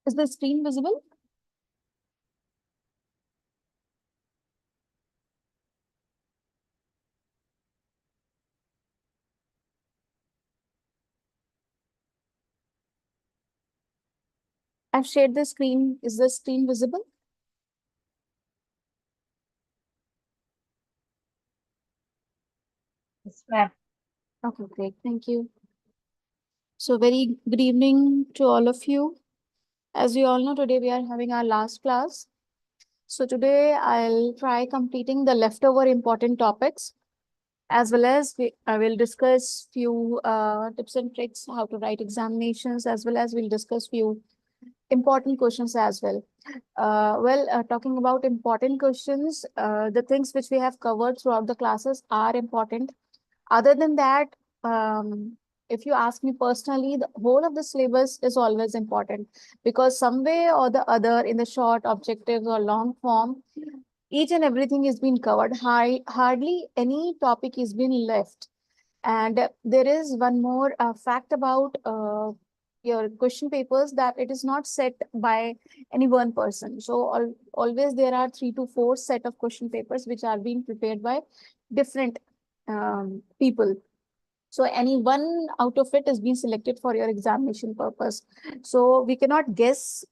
Is the screen visible? I've shared the screen. Is the screen visible? Yes, ma'am. Okay, great. Thank you. So very good evening to all of you. As you all know, today we are having our last class. So today I'll try completing the leftover important topics, as well as I will discuss few tips and tricks how to write examinations, as well as we'll discuss few important questions as well. Talking about important questions, the things which we have covered throughout the classes are important. Other than that, if you ask me personally, the whole of the syllabus is always important, because some way or the other in the short objectives or long form, each and everything is being covered. Hardly any topic is being left. And there is one more fact about your question papers, that it is not set by any one person. So always there are 3 to 4 set of question papers which are being prepared by different people. So any one out of it is being selected for your examination purpose. So we cannot guess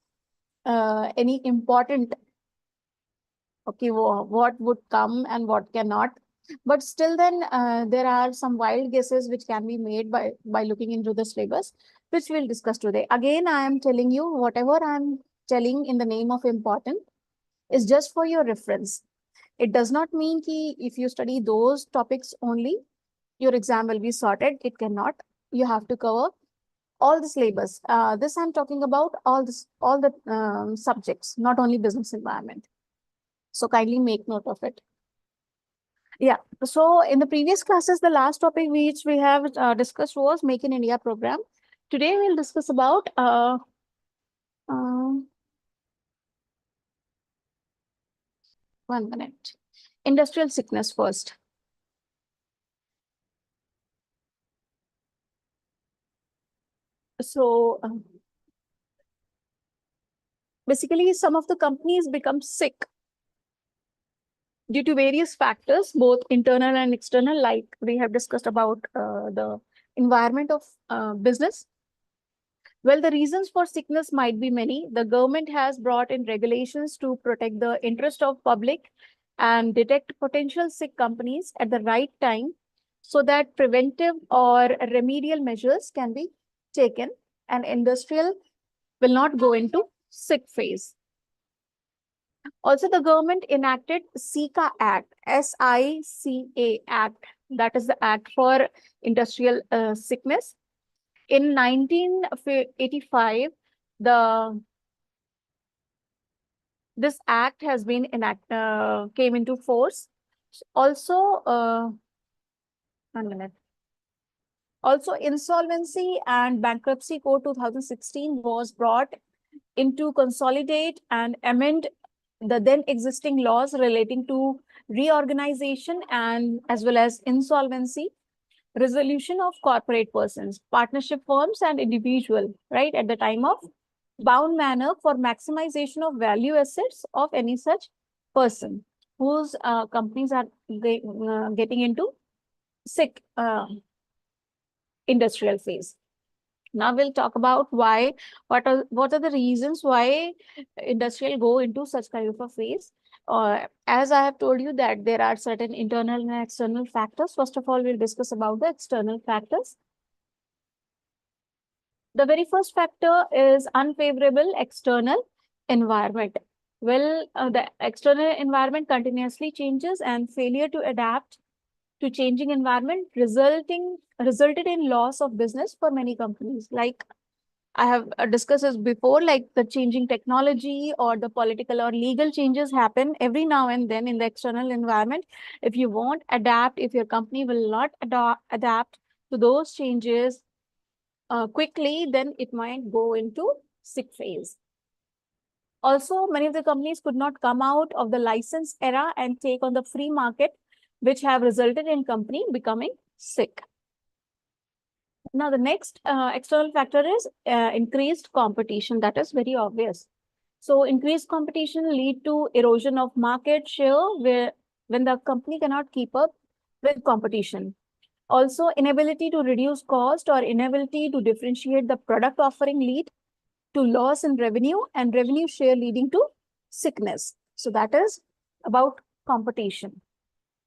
any important, okay, what would come and what cannot. But still then there are some wild guesses which can be made by looking into the syllabus, which we'll discuss today. Again, I am telling you, whatever I'm telling in the name of important is just for your reference. It does not mean ki if you study those topics only, your exam will be sorted. It cannot. You have to cover all the syllabus. This I'm talking about all the subjects, not only business environment. So kindly make note of it. Yeah. So in the previous classes, the last topic which we have discussed was Make in India program. Today we'll discuss about uh, 1 minute. Industrial sickness first. So basically, some of the companies become sick due to various factors, both internal and external, like we have discussed about the environment of business. Well, the reasons for sickness might be many. The government has brought in regulations to protect the interest of public and detect potential sick companies at the right time, so that preventive or remedial measures can be taken and industrial will not go into sick phase. Also, the government enacted SICA Act, SICA Act, that is the Act for Industrial Sickness. In 1985, this act has been came into force. Also, 1 minute. Also, Insolvency and Bankruptcy Code 2016 was brought in to consolidate and amend the then existing laws relating to reorganization and as well as insolvency, resolution of corporate persons, partnership firms, and individual, right, at the time of bound manner for maximization of value assets of any such person whose companies are getting into sick industrial phase. Now we'll talk about what are the reasons why industrial go into such kind of a phase. As I have told you that there are certain internal and external factors. First of all, we'll discuss about the external factors. The very first factor is unfavorable external environment. Well, the external environment continuously changes, and failure to adapt to changing environment resulted in loss of business for many companies. Like I have discussed this before, like the changing technology or the political or legal changes happen every now and then in the external environment. If you won't adapt, if your company will not adapt to those changes quickly, then it might go into sick phase. Also, many of the companies could not come out of the license era and take on the free market, which have resulted in company becoming sick. Now, the next external factor is increased competition. That is very obvious. So, increased competition lead to erosion of market share where when the company cannot keep up with competition. Also, inability to reduce cost or inability to differentiate the product offering lead to loss in revenue and revenue share leading to sickness. So that is about competition.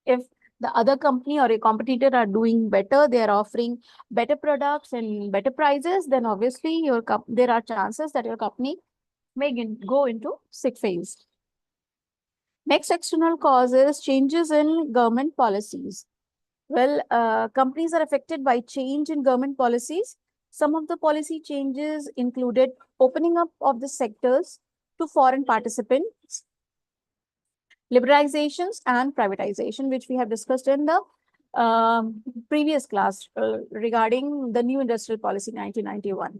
If the other company or a competitor are doing better, they are offering better products and better prices, then obviously there are chances that your company may go into sick phase. Next external cause is changes in government policies. Well, companies are affected by change in government policies. Some of the policy changes included opening up of the sectors to foreign participants, liberalizations, and privatization, which we have discussed in the previous class regarding the new industrial policy 1991.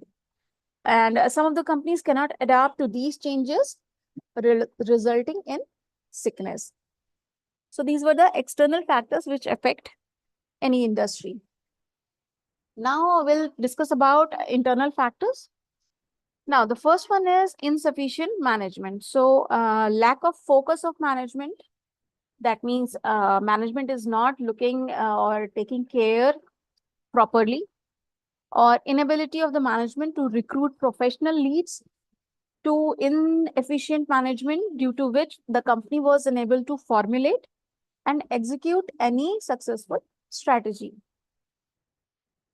And some of the companies cannot adapt to these changes, resulting in sickness. So these were the external factors which affect any industry. Now we'll discuss about internal factors. Now, the first one is insufficient management. So, lack of focus of management. That means management is not looking or taking care properly, or inability of the management to recruit professional leads, to inefficient management due to which the company was unable to formulate and execute any successful strategy.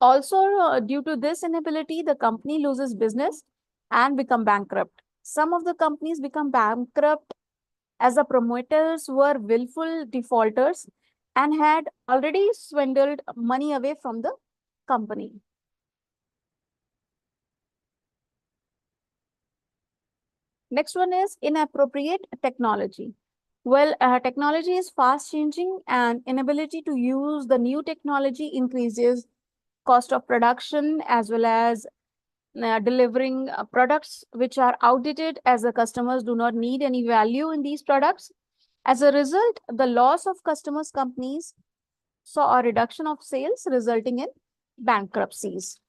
Also, due to this inability, the company loses business and become bankrupt. Some of the companies become bankrupt as the promoters were willful defaulters and had already swindled money away from the company. Next one is inappropriate technology. Well, technology is fast changing and inability to use the new technology increases cost of production as well as delivering products which are outdated as the customers do not need any value in these products. As a result, the loss of customers companies saw a reduction of sales resulting in bankruptcies.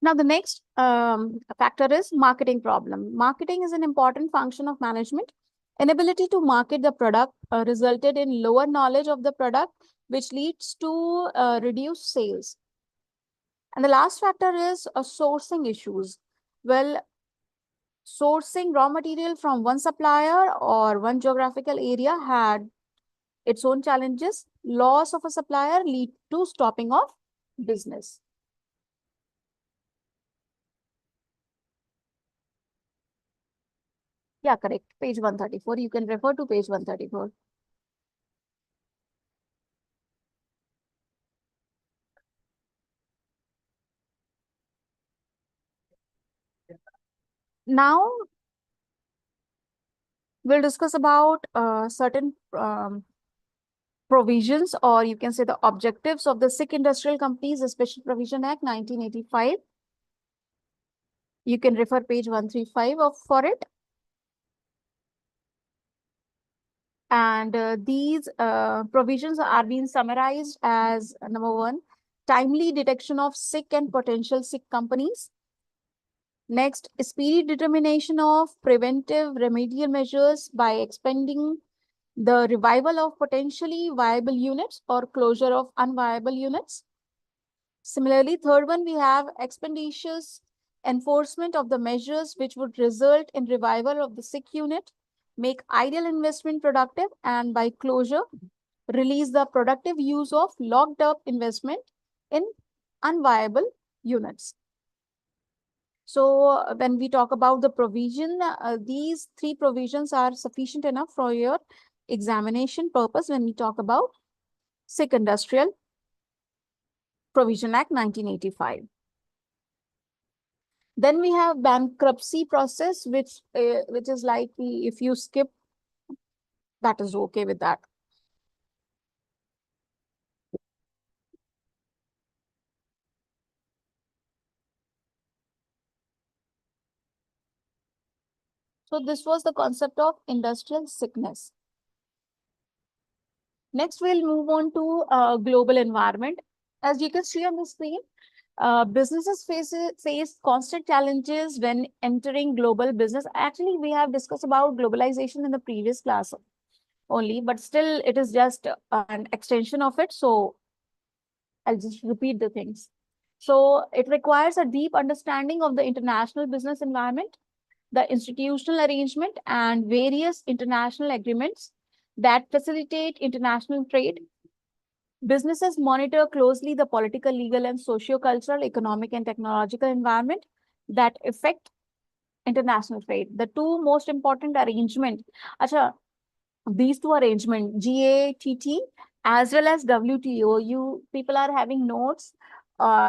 Now, the next factor is marketing problem. Marketing is an important function of management. Inability to market the product resulted in lower knowledge of the product, which leads to reduced sales. And the last factor is sourcing issues. Well, sourcing raw material from one supplier or one geographical area had its own challenges. Loss of a supplier lead to stopping of business. Yeah, correct. Page 134. You can refer to page 134. Now, we'll discuss about certain provisions, or you can say the objectives of the Sikh Industrial Companies Special Provision Act 1985. You can refer page 135 for it. And these provisions are being summarized as number one, timely detection of sick and potential sick companies. Next, speedy determination of preventive remedial measures by expending the revival of potentially viable units or closure of unviable units. Similarly, third one, we have expeditious enforcement of the measures which would result in revival of the sick unit, make ideal investment productive, and by closure, release the productive use of locked up investment in unviable units. So when we talk about the provision, these three provisions are sufficient enough for your examination purpose when we talk about Sikh Industrial Provision Act 1985. Then we have bankruptcy process, which is like if you skip, that is okay with that. So this was the concept of industrial sickness. Next, we'll move on to global environment. As you can see on the screen, businesses face constant challenges when entering global business. Actually, we have discussed about globalization in the previous class only, but still it is just an extension of it. So I'll just repeat the things. So it requires a deep understanding of the international business environment, the institutional arrangement, and various international agreements that facilitate international trade. Businesses monitor closely the political, legal, and socio-cultural, economic, and technological environment that affect international trade. The two most important arrangement, acha, these two arrangement, GATT as well as WTO, you people are having notes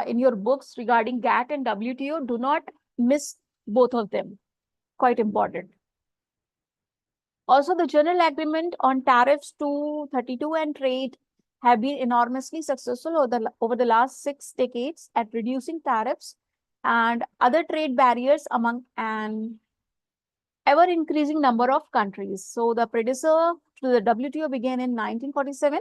in your books regarding GATT and WTO. Do not miss both of them. Quite important. Also, the General Agreement on Tariffs 232 and trade have been enormously successful over the last 6 decades at reducing tariffs and other trade barriers among an ever increasing number of countries. So the predecessor to the WTO began in 1947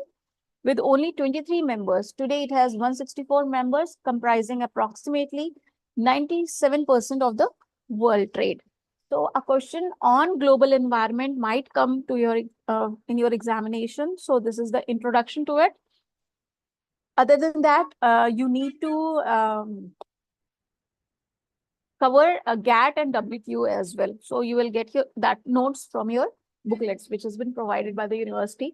with only 23 members. Today, it has 164 members, comprising approximately 97% of the world trade. So a question on global environment might come to your in your examination. So this is the introduction to it. Other than that, you need to cover GATT and WTO as well. So you will get that notes from your booklets, which has been provided by the university.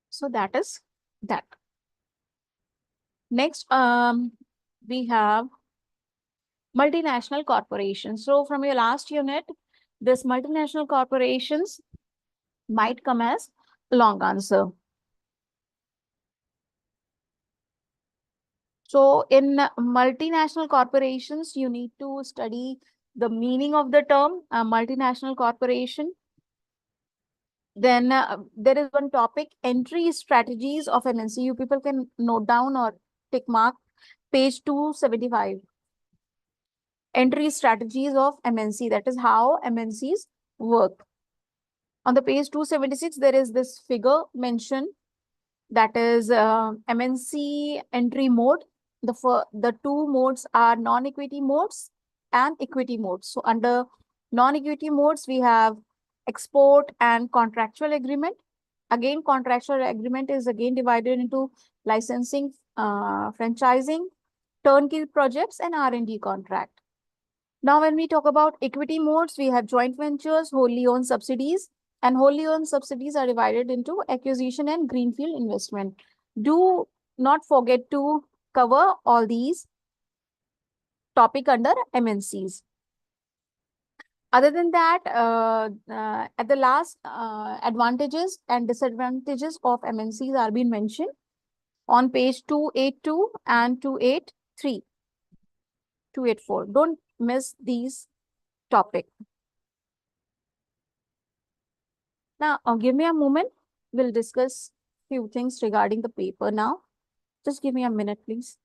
So that is that. Next, we have multinational corporations. So from your last unit, this multinational corporations might come as a long answer. So in multinational corporations, you need to study the meaning of the term multinational corporation. Then there is one topic, entry strategies of MNC. You people can note down or tick mark page 275. Entry strategies of MNC. That is how MNCs work. On the page 276, there is this figure mentioned, that is MNC entry mode. The two modes are non-equity modes and equity modes. So under non-equity modes, we have export and contractual agreement. Again, contractual agreement is again divided into licensing, franchising, turnkey projects, and R&D contract. Now, when we talk about equity modes, we have joint ventures, wholly owned subsidies, and wholly owned subsidies are divided into acquisition and greenfield investment. Do not forget to cover all these topic under MNCs. Other than that, at the last, advantages and disadvantages of MNCs are being mentioned on page 282 and 283, 284. Don't miss these topics. Now, give me a moment. We'll discuss few things regarding the paper now. Just give me a minute, please.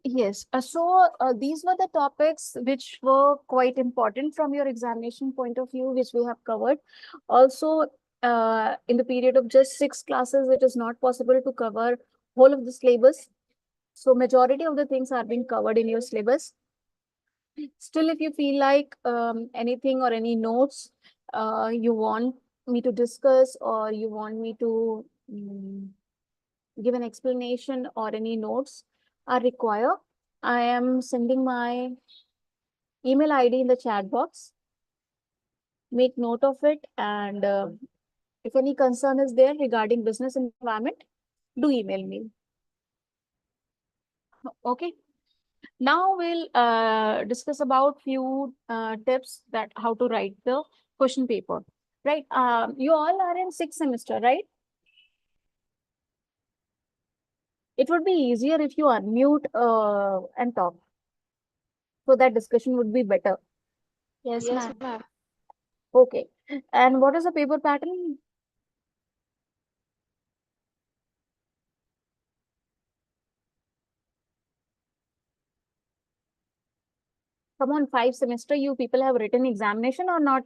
Yes, these were the topics which were quite important from your examination point of view, which we have covered. Also, in the period of just 6 classes, it is not possible to cover whole of the syllabus. So majority of the things are being covered in your syllabus. Still, if you feel like anything or any notes you want me to discuss, or you want me to give an explanation, or any notes are required, I am sending my email ID in the chat box. Make note of it, and if any concern is there regarding business environment, do email me. Okay. Now we'll discuss about few tips that how to write the question paper. Right. You all are in sixth semester, right? It would be easier if you unmute and talk, so that discussion would be better. Yes, Yes, ma'am. ma'am. Okay. And what is the paper pattern? Come on, 5 semester, you people have written examination or not?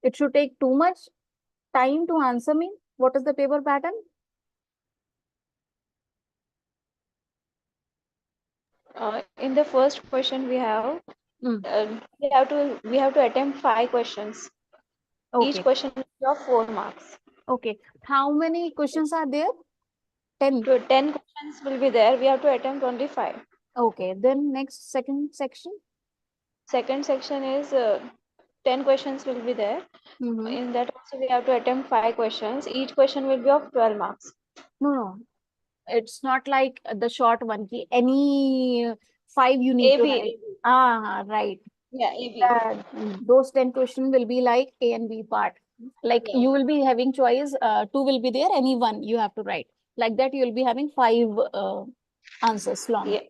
It should take too much time to answer me. What is the paper pattern? In the first question Mm. we have to attempt 5 questions. Each Okay. question is of 4 marks. Okay. How many questions are there? 10. So 10 questions will be there. We have to attempt only 5. Okay. Then next, second section. Second section is 10 questions will be there. Mm-hmm. In that also we have to attempt 5 questions. Each question will be of 12 marks. No, no. It's not like the short one. Any 5 you need to AB. write. Ah, right. Yeah, AB. Those 10 questions will be like A and B part. Like Yeah. you will be having choice, two will be there, any one you have to write. Like that, you will be having 5 answers long. Yeah.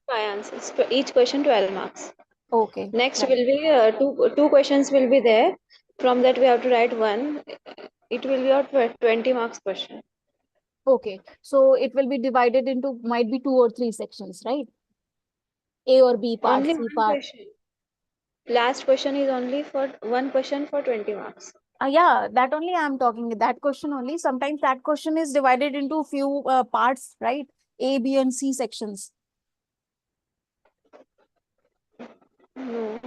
5 answers. Each question 12 marks. Okay, Next right. will be two questions will be there. From that we have to write one. It will be a 20 marks question. Okay. So it will be divided into might be 2 or 3 sections, right? A or B part, Only C one part. question. Last question is only for one question for 20 marks. Yeah, that only I'm talking. That question only. Sometimes that question is divided into few parts, right? A, B, and C sections. No.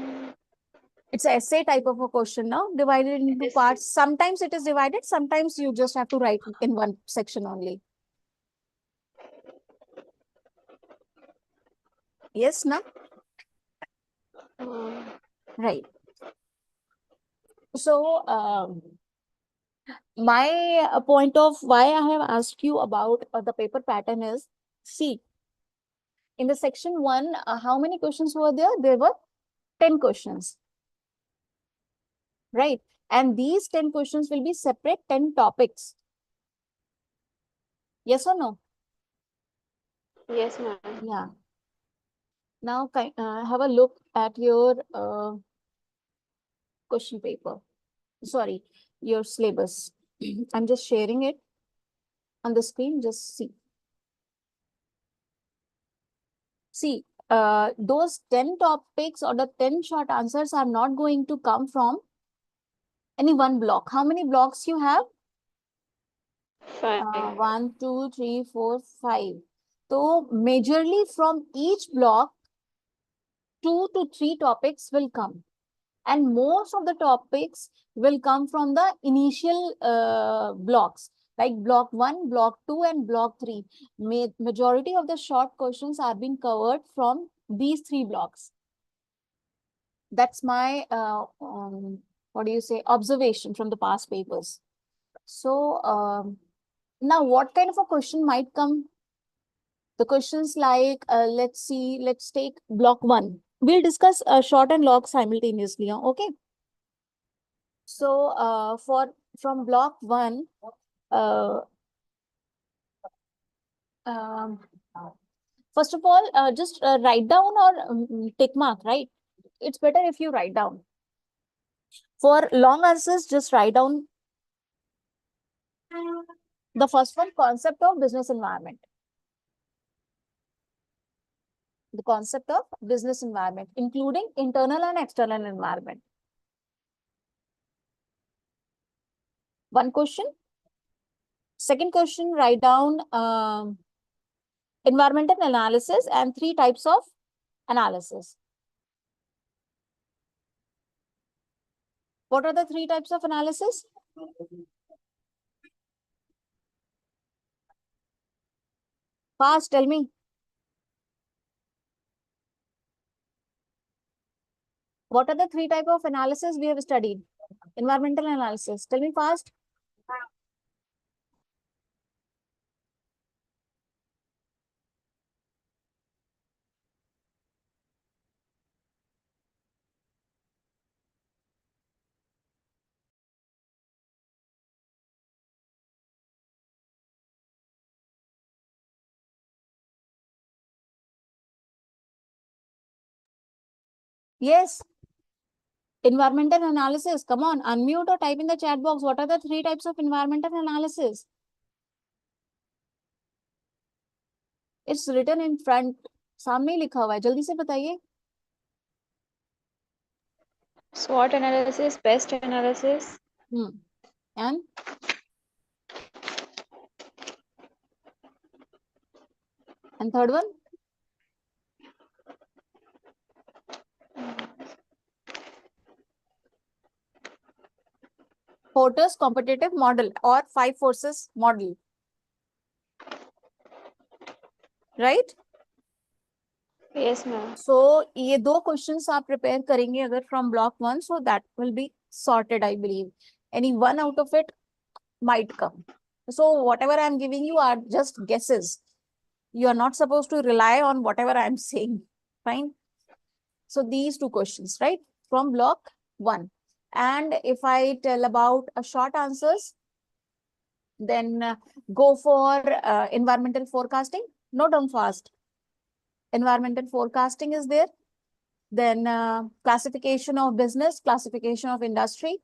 It's an essay type of a question now, divided into Yes. parts. Sometimes it is divided, sometimes you just have to write in one section only. Yes, no? Uh, Right. So, my point of why I have asked you about the paper pattern is, see, in the section 1, how many questions were there? There were 10 questions, right? And these 10 questions will be separate 10 topics. Yes or no? yes, ma'am. Yeah. Now, have a look at your question paper. Sorry, your syllabus. I'm just sharing it on the screen. Just see. See, those 10 topics or the 10 short answers are not going to come from any one block. How many blocks you have? 5. 1, 2, 3, 4, 5. So, majorly from each block, 2 to 3 topics will come. And most of the topics will come from the initial blocks, like block 1, block 2, and block 3. Majority of the short questions are being covered from these 3 blocks. That's my what do you say, observation from the past papers. So now what kind of a question might come? The questions like, let's see, let's take block 1. We'll discuss short and long simultaneously. Okay. So from block 1, uh, um, first of all, just write down or tick mark, right? It's better if you write down. For long answers, just write down the first one, concept of business environment. The concept of business environment, including internal and external environment. One question. Second question, write down environmental analysis and 3 types of analysis. What are the 3 types of analysis? Fast, tell me. What are the three types of analysis we have studied? Environmental analysis. Tell me fast. Yes. Environmental analysis. Come on, unmute or type in the chat box. What are the three types of environmental analysis? It's written in front. सामने ही लिखा हुआ है. जल्दी से बताइए. SWOT analysis, pest analysis. And third one? Porter's competitive model or five forces model. Right? Yes, ma'am. So ये दो questions आप prepare करेंगे अगर from block 1, so that will be sorted, I believe. Any one out of it might come. So whatever I'm giving you are just guesses. You are not supposed to rely on whatever I'm saying. Fine. So these two questions, right? From block 1. And if I tell about a short answers, then go for environmental forecasting. Note down fast. Environmental forecasting is there. Then classification of business, classification of industry,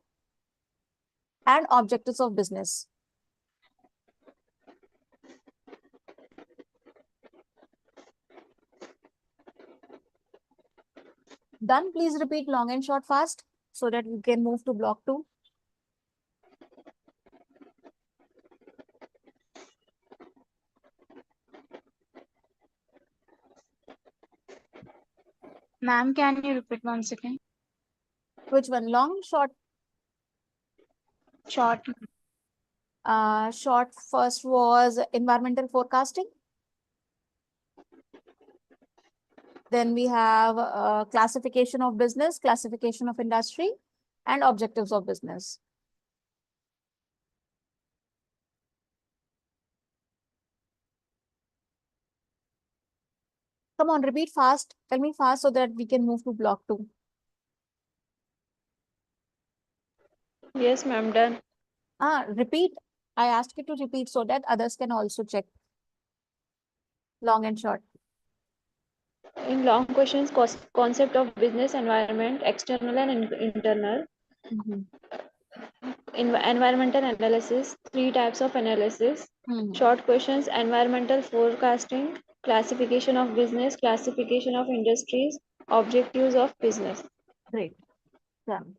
and objectives of business. Done. Please repeat long and short fast so that we can move to block 2. Ma'am, can you repeat once again? Which one? Long, short? Short. Short first was environmental forecasting. Then we have classification of business, classification of industry, and objectives of business. Come on, repeat fast. Tell me fast so that we can move to block 2. Yes, ma'am. Done. Repeat. I asked you to repeat so that others can also check. Long and short. In long questions, concept of business environment, external and internal. Environmental analysis, three types of analysis. Short questions, environmental forecasting, classification of business, classification of industries, objectives of business. Great. Done.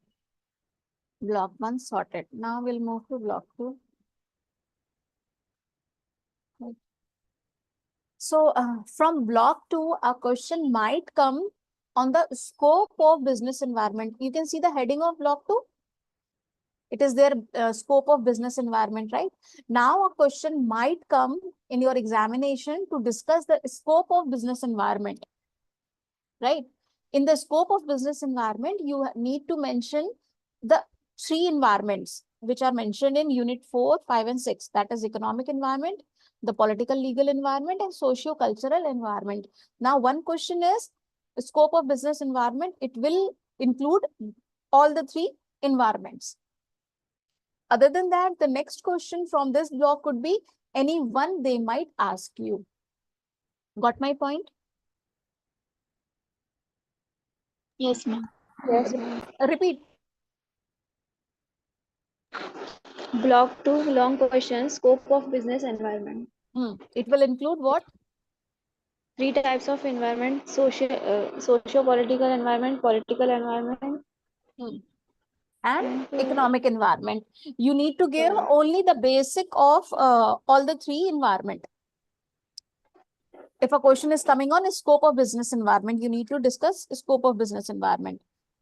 Block 1 sorted. Now we'll move to block 2. So from block 2, a question might come on the scope of business environment. You can see the heading of block 2. It is their scope of business environment, right? Now a question might come in your examination to discuss the scope of business environment, right? In the scope of business environment, you need to mention the 3 environments which are mentioned in unit 4, 5, and 6. That is economic environment, the political legal environment, and socio-cultural environment. Now, one question is the scope of business environment. It will include all the 3 environments. Other than that, the next question from this block could be any one they might ask you. Got my point? Yes, ma'am. Yes, ma'am. Repeat. Block 2, long questions, scope of business environment. It will include what? 3 types of environment, socio-political environment, political environment, and economic environment. You need to give only the basic of all the 3 environment. If a question is coming on a scope of business environment, you need to discuss scope of business environment.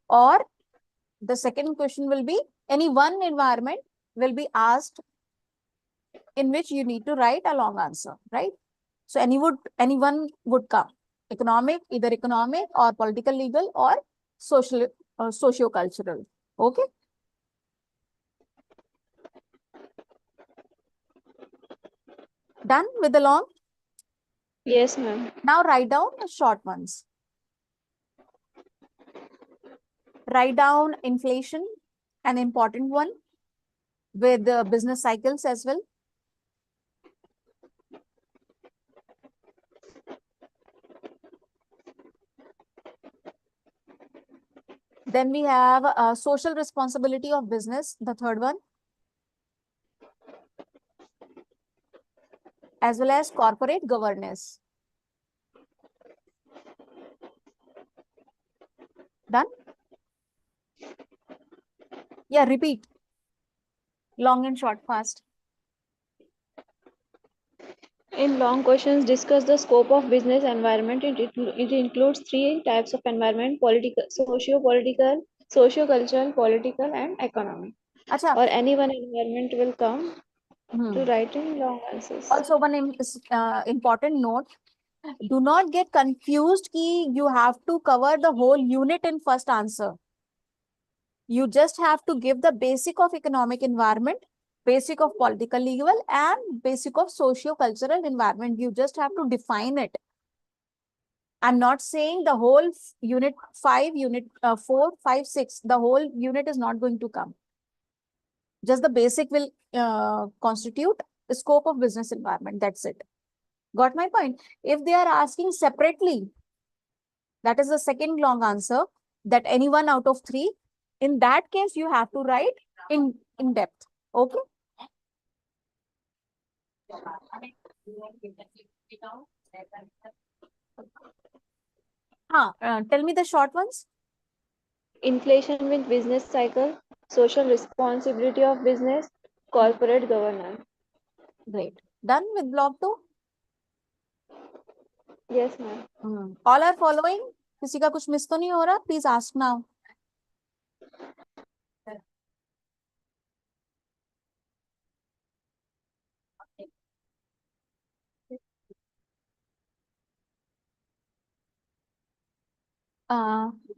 Or the second question will be any one environment will be asked in which you need to write a long answer, right? So anyone would come. Economic, either economic or political legal or social socio-cultural. Okay. Done with the long? Yes, ma'am. Now write down the short ones. Write down inflation, an important one, with the business cycles as well. Then we have social responsibility of business, the third one, as well as corporate governance. Done? Yeah, repeat. Long and short, fast. In long questions, discuss the scope of business environment. It includes three types of environment: political, socio-political, socio-cultural, political, and economic. Acha. Or any one environment will come to writing long answers. Also, one important note: do not get confused ki you have to cover the whole unit in first answer. You just have to give the basic of economic environment, basic of political legal, and basic of socio-cultural environment. You just have to define it. I'm not saying the whole unit 5, unit 4, 5, 6, the whole unit is not going to come. Just the basic will constitute the scope of business environment. That's it. Got my point? If they are asking separately, that is the second long answer, that any one out of 3, in that case, you have to write in depth. Okay. Tell me the short ones. Inflation with business cycle, social responsibility of business, corporate governance. Great. Done with block 2? Yes, ma'am. All are following? किसी का कुछ miss तो नहीं हो रहा? Please ask now.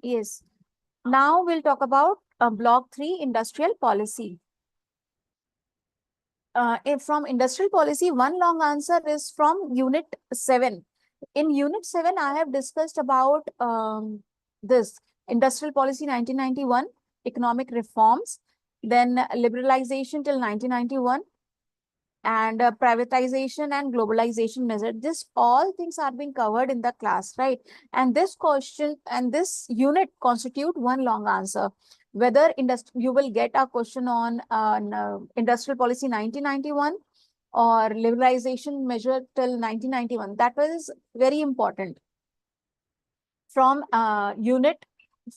Yes. Now we'll talk about block 3, industrial policy. If from industrial policy, one long answer is from unit 7. In unit 7, I have discussed about this industrial policy 1991, economic reforms, then liberalization till 1991, and privatization and globalization measure. This all things are being covered in the class, right? And this question and this unit constitute one long answer. Whether you will get a question on industrial policy 1991 or liberalization measure till 1991. That was very important from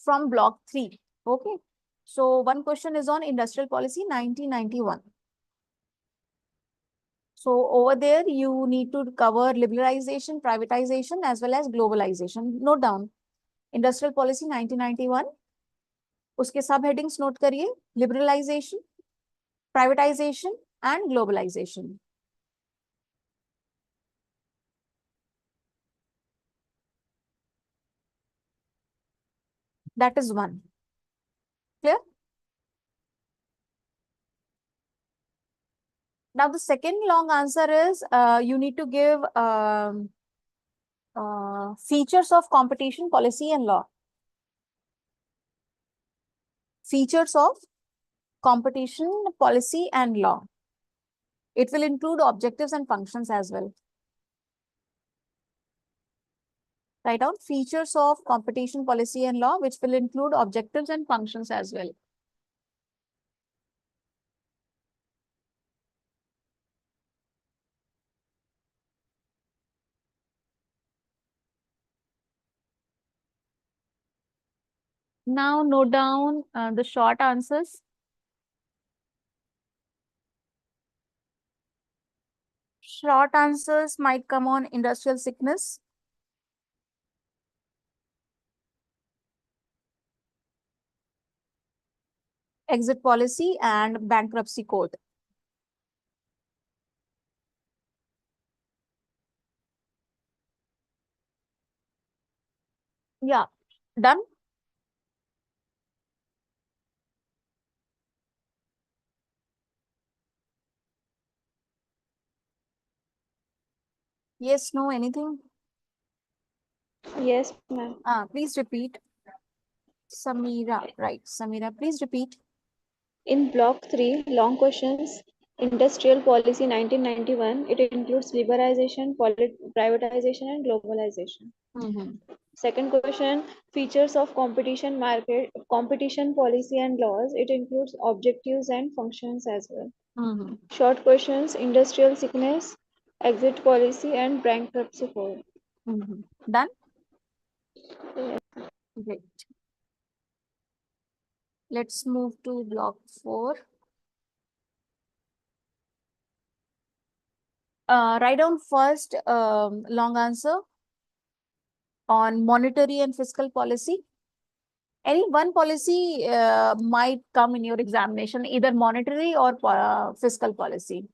from block 3. Okay. So one question is on industrial policy 1991. So over there, you need to cover liberalization, privatization, as well as globalization. Note down, industrial policy 1991. उसके सब headings note करिए, liberalization, privatization, and globalization. That is one. Clear? Now the second long answer is you need to give features of competition policy and law. Features of competition policy and law. It will include objectives and functions as well. Write down features of competition policy and law, which will include objectives and functions as well. Now note down the short answers. Short answers might come on industrial sickness, exit policy, and bankruptcy code. Yeah, done. Yes, no, anything? Yes, ma'am. Please repeat. Samira, right. Samira, please repeat. In Block 3, long questions, Industrial Policy 1991, it includes liberalization, privatization, and globalization. Second question, features of competition market, competition policy and laws, it includes objectives and functions as well. Short questions, industrial sickness, exit policy, and bankruptcy code. Done? Yes. Great. Let's move to block 4. Write down first long answer on monetary and fiscal policy. Any one policy might come in your examination, either monetary or fiscal policy.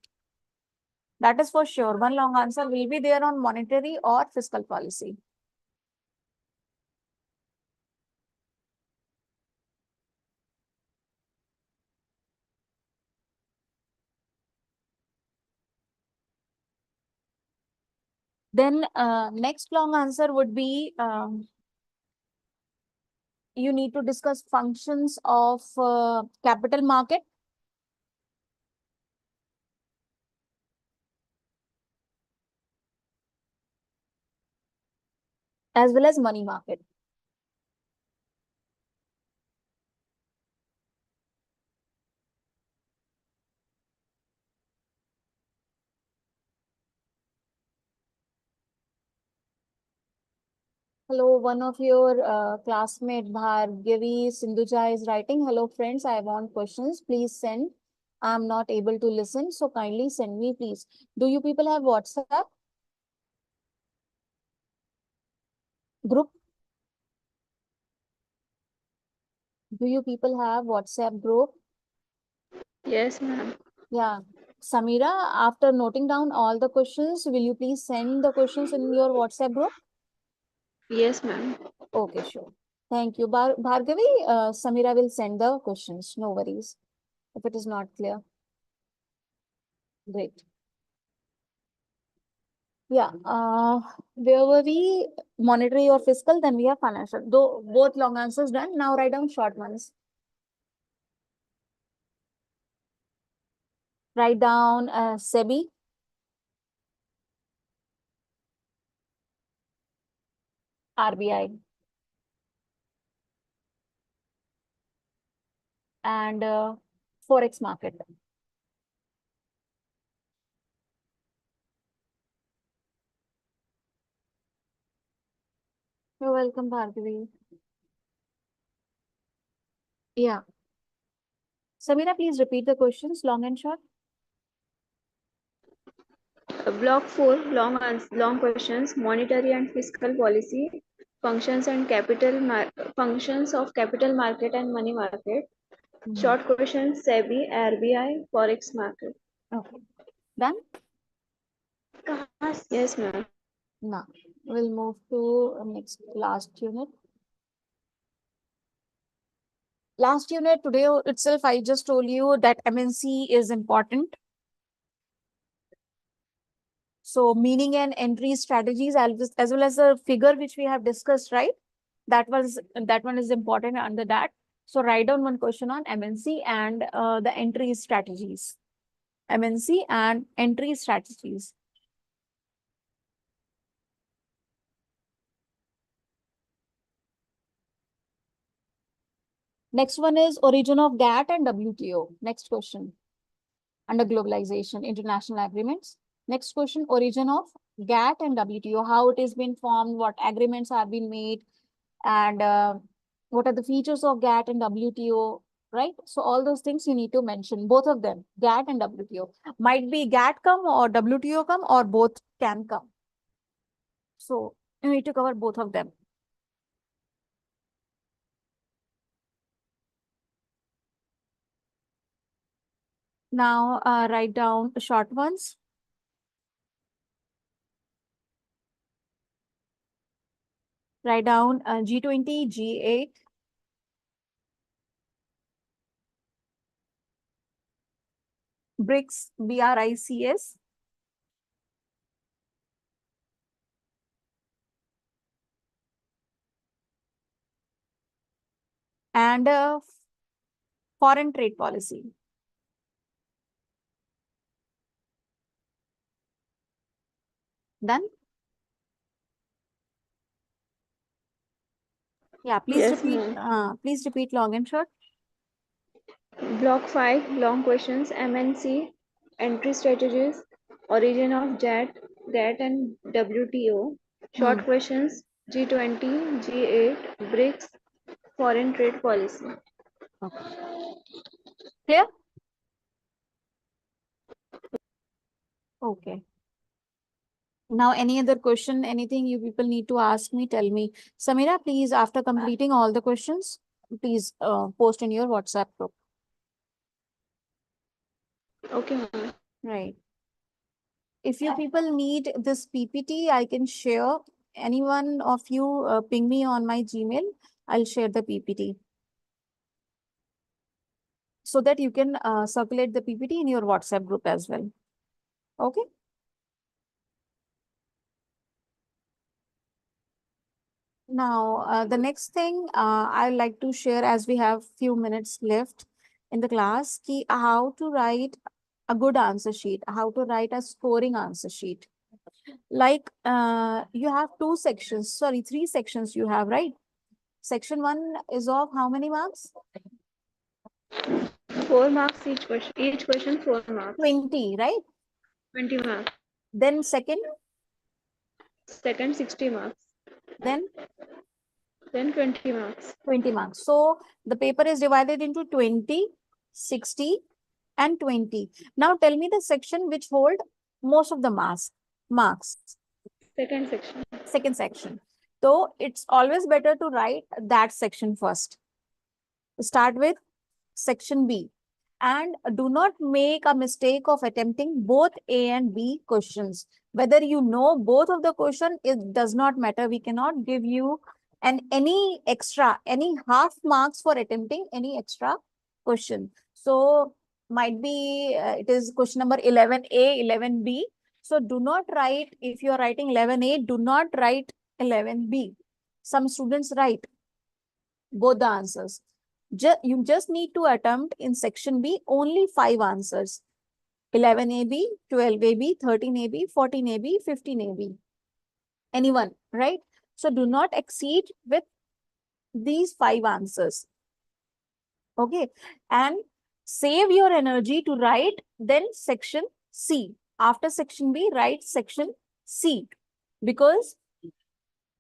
That is for sure. One long answer will be there on monetary or fiscal policy. Then next long answer would be you need to discuss functions of capital market. As well as money market. Hello, one of your classmate Bhargavi Sindhuja is writing, hello friends, I want questions, please send. I'm not able to listen, so kindly send me, please. Do you people have WhatsApp group? Do you people have WhatsApp group? Yes, ma'am. Yeah. Samira, after noting down all the questions, will you please send the questions in your WhatsApp group? Yes, ma'am. Okay, sure. Thank you. Bhargavi, Samira will send the questions. No worries if it is not clear. Great. Yeah. Where were we? Monetary or fiscal? Then we have financial. Though both long answers done. Now write down short ones. Write down SEBI, RBI, and Forex market. You're welcome, Bhargavi. Yeah. Samira, please repeat the questions, long and short. Block 4, long questions, monetary and fiscal policy, functions of capital market and money market. Short questions, SEBI, RBI, Forex market. Okay. Done? Yes, ma'am. Now, we'll move to next last unit. Last unit today itself, I just told you that MNC is important. So meaning and entry strategies as well as the figure which we have discussed, right? That one is important under that. So write down one question on MNC and the entry strategies. MNC and entry strategies. Next one is origin of GATT and WTO. Next question. Under globalization, international agreements. Next question, origin of GATT and WTO, how it has been formed, what agreements have been made, and what are the features of GATT and WTO, right? So all those things you need to mention, both of them, GATT and WTO. Might be GATT come or WTO come or both can come. So you need to cover both of them. Now write down short ones. Write down G20, G8, BRICS, BRICS, and foreign trade policy. Done? Yeah, please Yes, repeat. ma'am. Please repeat long and short. Block 5, long questions, MNC, entry strategies, origin of GATT and WTO. Short questions, G20, G8, BRICS, foreign trade policy. Okay. Clear? Okay. Now, any other question, anything you people need to ask me, tell me. Samira, please, after completing all the questions, please post in your WhatsApp group. Okay, ma'am. Right. If you people need this PPT, I can share. Any one of you ping me on my Gmail. I'll share the PPT so that you can circulate the PPT in your WhatsApp group as well. Okay. Now, the next thing I'd like to share, as we have few minutes left in the class, how to write a good answer sheet, how to write a scoring answer sheet. Like you have three sections you have, right? Section 1 is of how many marks? 4 marks each question. Each question 4 marks. 20, right? 20 marks. Then second, Second 60 marks. then 20 marks. 20 marks. So the paper is divided into 20, 60, and 20. Now tell me the section which hold most of the marks. Second section. Second section. So it's always better to write that section first. Start with section B. And do not make a mistake of attempting both A and B questions. Whether you know both of the question, it does not matter. We cannot give you any half marks for attempting any extra question. So might be it is question number 11A, 11B. So do not write, if you are writing 11A, do not write 11B. Some students write both the answers. You just need to attempt in section B only 5 answers. 11AB, 12AB, 13AB, 14AB, 15AB. Anyone, right? So do not exceed with these 5 answers. Okay. And save your energy to write then section C. After section B, write section C. Because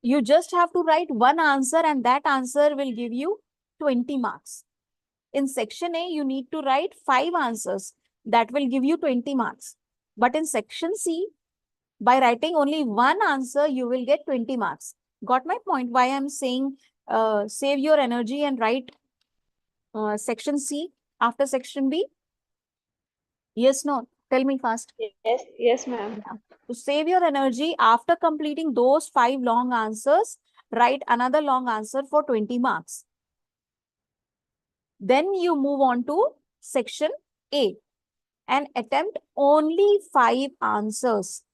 you just have to write one answer and that answer will give you 20 marks. In section A, you need to write 5 answers. That will give you 20 marks. But in section C, by writing only one answer, you will get 20 marks. Got my point? Why I'm saying save your energy and write section C after section B? Yes, no? Tell me fast. Yes, ma'am. To save your energy, after completing those 5 long answers, write another long answer for 20 marks. Then you move on to section A and attempt only 5 answers.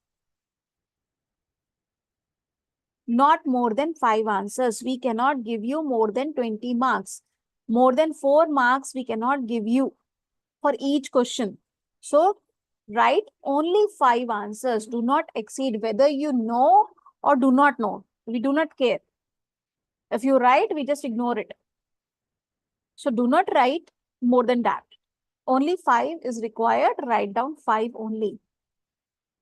Not more than 5 answers. We cannot give you more than 20 marks. More than 4 marks we cannot give you for each question. So write only 5 answers. Do not exceed whether you know or do not know. We do not care. If you write, we just ignore it. So do not write more than that. Only 5 is required. Write down 5 only.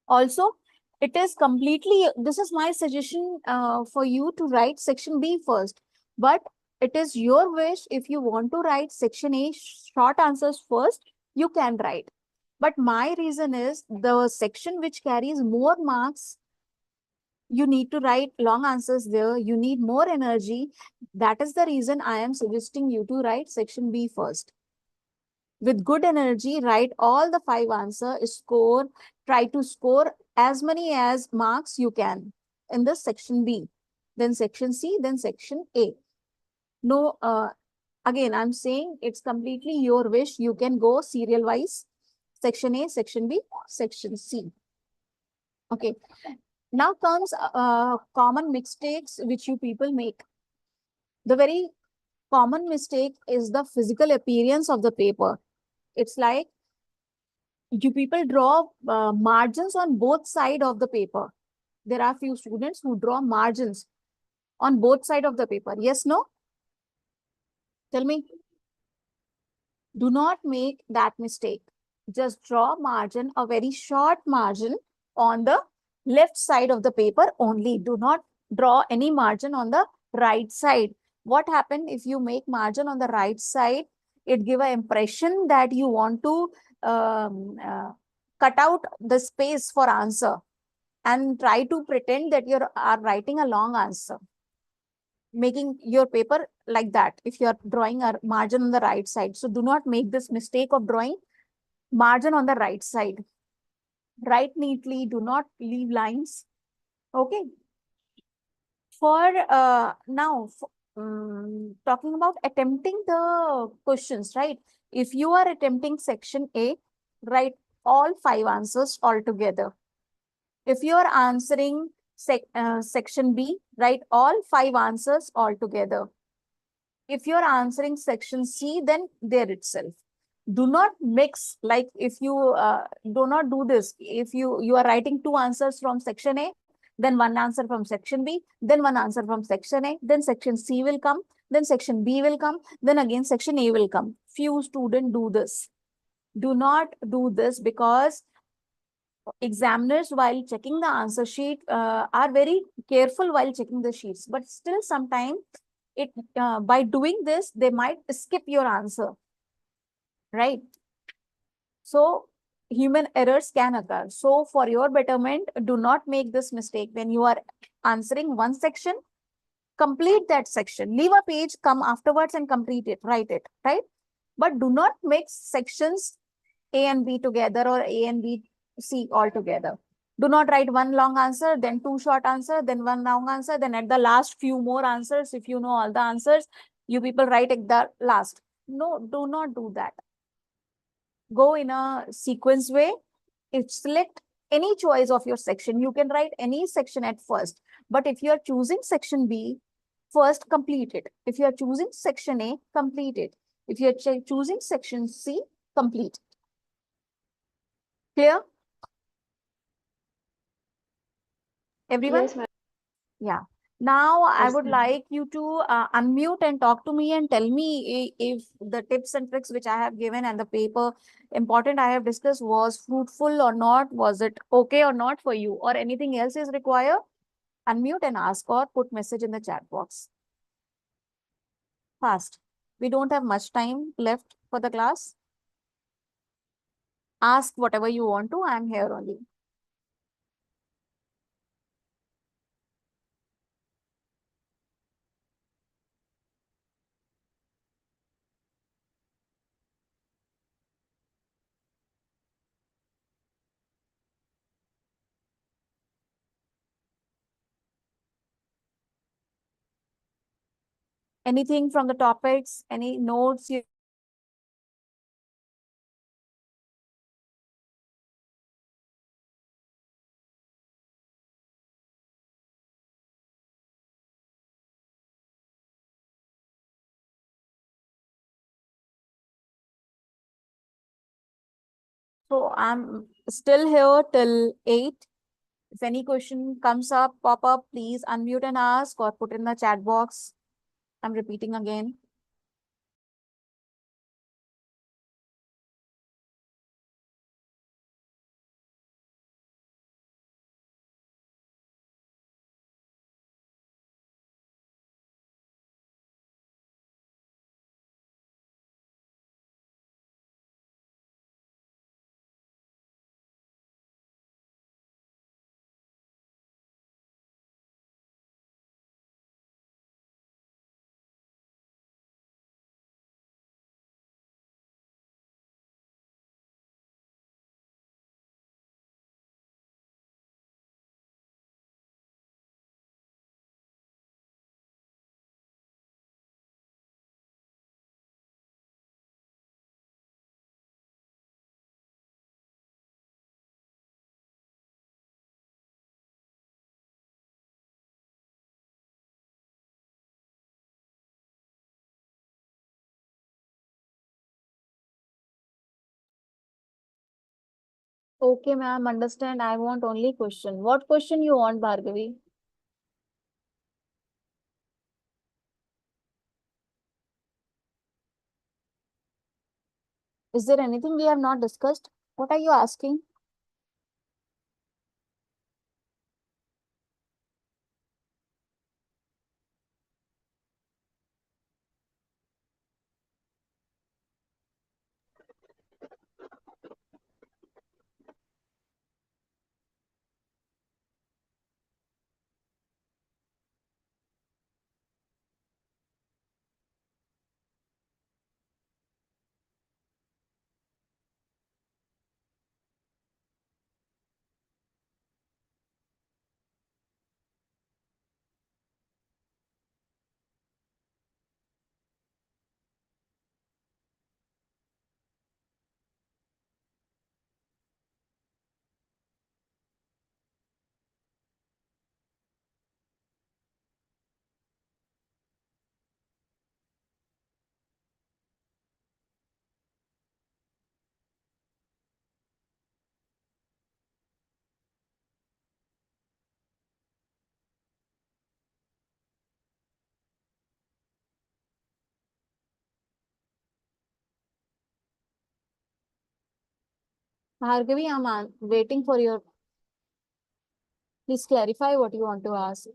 Also, it is completely, this is my suggestion for you to write section B first. But it is your wish. If you want to write section A short answers first, you can write. But my reason is the section which carries more marks, you need to write long answers there. You need more energy. That is the reason I am suggesting you to write section B first. With good energy, write all the 5 answers, try to score as many as marks you can in the section B, then section C, then section A. No, again, I'm saying it's completely your wish. You can go serial wise, section A, section B, section C. Okay. Now comes common mistakes which you people make. The very common mistake is the physical appearance of the paper. It's like you people draw margins on both side of the paper. There are few students who draw margins on both side of the paper. Yes, no? Tell me. Do not make that mistake. Just draw margin, a very short margin on the left side of the paper only. Do not draw any margin on the right side. What happens if you make margin on the right side? It give an impression that you want to cut out the space for answer and try to pretend that you are writing a long answer, making your paper like that if you are drawing a margin on the right side. So do not make this mistake of drawing margin on the right side. Write neatly, do not leave lines. Okay. For now, talking about attempting the questions, right? If you are attempting section A, write all 5 answers altogether. If you are answering section B, write all 5 answers altogether. If you're answering section C, then there itself. Do not mix, like if you do not do this, if you are writing 2 answers from section A, then 1 answer from section B, then 1 answer from section A, then section C will come, then section B will come, then again section A will come. Few students do this. Do not do this, because examiners, while checking the answer sheet, are very careful while checking the sheets, but still sometimes it by doing this they might skip your answer, right? So human errors can occur. So for your betterment, do not make this mistake. When you are answering one section, complete that section, leave a page, come afterwards and complete it, write it, right? But do not mix sections A and B together, or A and B C all together. Do not write one long answer, then 2 short answer, then 1 long answer, then at the last few more answers. If you know all the answers, you people write at the last. No, do not do that. Go in a sequence way. If select any choice of your section, you can write any section at first. But if you are choosing section B, first complete it. If you are choosing section A, complete it. If you are choosing section C, complete. Clear? Everyone? Yes, ma'am. Yeah. Now I Yes, would like you to unmute and talk to me and tell me if the tips and tricks which I have given and the paper important I have discussed was fruitful or not. Was it okay or not for you, or anything else is required? Unmute and ask, or put message in the chat box. Fast. We don't have much time left for the class. Ask whatever you want to. I am here only. Anything from the topics, any notes you So I'm still here till 8. If any question comes up, pop up, please unmute and ask, or put in the chat box. I'm repeating again. Okay, ma'am, understand. I want only question. What question you want, Bhargavi? Is there anything we have not discussed? What are you asking? Bhargavi, I'm waiting for your. Please clarify what you want to ask.